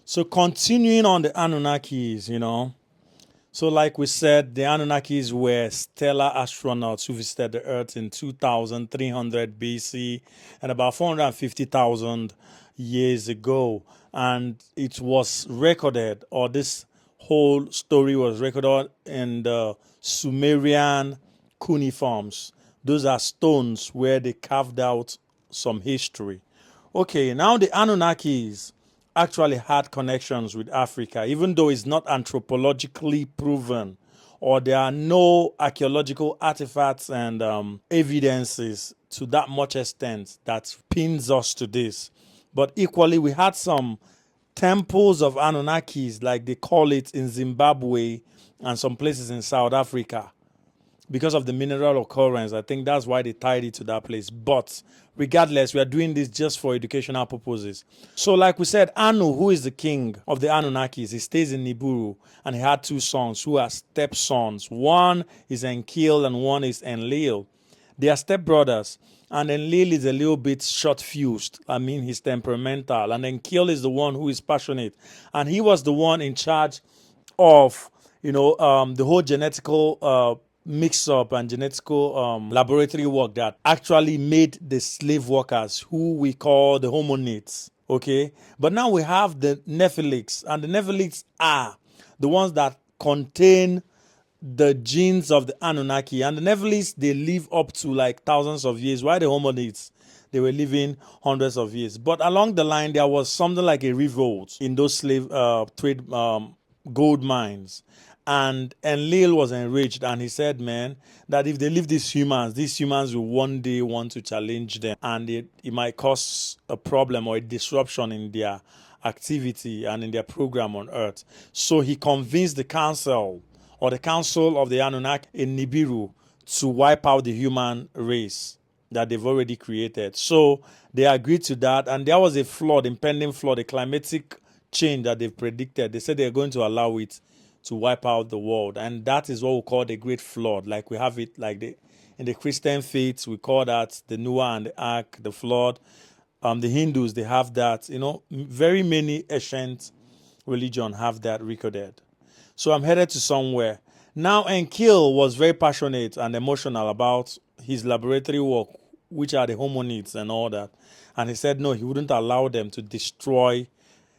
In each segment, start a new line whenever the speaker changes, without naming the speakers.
So continuing on the Anunnakis, So like we said, the Anunnakis were stellar astronauts who visited the Earth in 2300 BC and about 450,000 years ago. And it was recorded, or this whole story was recorded in the Sumerian cuneiforms. Those are stones where they carved out some history. Okay, now the Anunnakis actually had connections with Africa, even though it's not anthropologically proven, or there are no archaeological artifacts and evidences to that much extent that pins us to this. But equally, we had some temples of Anunnakis, like they call it in Zimbabwe and some places in South Africa because of the mineral occurrence. I think that's why they tied it to that place. But regardless, we are doing this just for educational purposes. So like we said, Anu, who is the king of the Anunnakis, he stays in Nibiru, and he had two sons who are stepsons. One is Enlil and one is Enlil. They are stepbrothers. And Enlil is a little bit short-fused. I mean, he's temperamental. And Enlil is the one who is passionate. And he was the one in charge of, the whole genetical mix-up and genetical laboratory work that actually made the slave workers, who we call the hominids. Okay, but now we have the Nephilics, and the Nephilics are the ones that contain the genes of the Anunnaki. And the Nephilims, they live up to like thousands of years, while the hominids, they were living hundreds of years. But along the line, there was something like a revolt in those slave trade gold mines. And Enlil was enraged, and he said, man, that if they leave these humans will one day want to challenge them, and it might cause a problem or a disruption in their activity and in their program on Earth. So he convinced the council of the Anunnaki in Nibiru to wipe out the human race that they've already created. So they agreed to that, and there was a flood, impending flood, a climatic change that they've predicted. They said they're going to allow it to wipe out the world, and that is what we call the Great Flood. Like we have it, in the Christian faith, we call that the Noah and the Ark, the flood. The Hindus, they have that. Very many ancient religion have that recorded. So I'm headed to somewhere. Now, Enlil was very passionate and emotional about his laboratory work, which are the hominids and all that. And he said no, he wouldn't allow them to destroy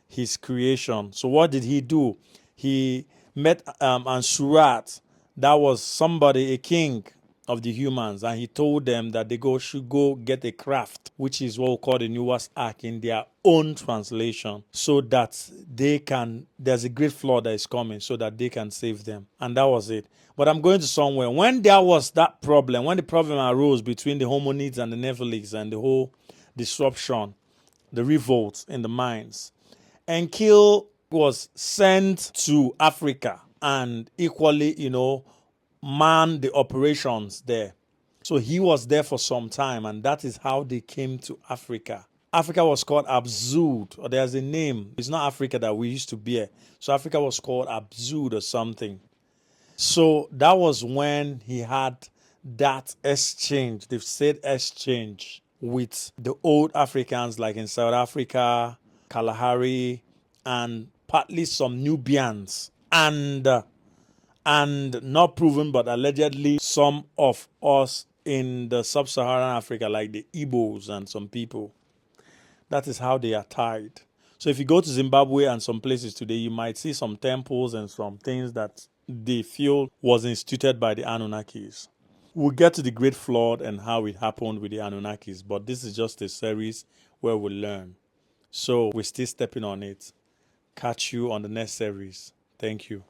his creation. So what did he do? He met Ansurat. That was somebody, a king of the humans, and he told them that they should go get a craft, which is what we call the Noah's Ark in their own translation, so that there's a great flood that is coming, so that they can save them. And that was it. But I'm going to somewhere. When there was that problem, when the problem arose between the hominids and the Nephilims and the whole disruption, the revolt in the mines, Enlil was sent to Africa and equally, man the operations there. So he was there for some time, and that is how they came to Africa. Africa was called Abzud, or there's a name. It's not Africa that we used to bear. So Africa was called Abzud or something. So that was when he had that exchange, they've said exchange, with the old Africans, like in South Africa, Kalahari, and partly some Nubians, and not proven, but allegedly some of us in the sub-Saharan Africa, like the Igbos and some people. That is how they are tied. So if you go to Zimbabwe and some places today, you might see some temples and some things that they feel was instituted by the Anunnakis. We'll get to the Great Flood and how it happened with the Anunnakis, but this is just a series where we learn. So we're still stepping on it. Catch you on the next series. Thank you.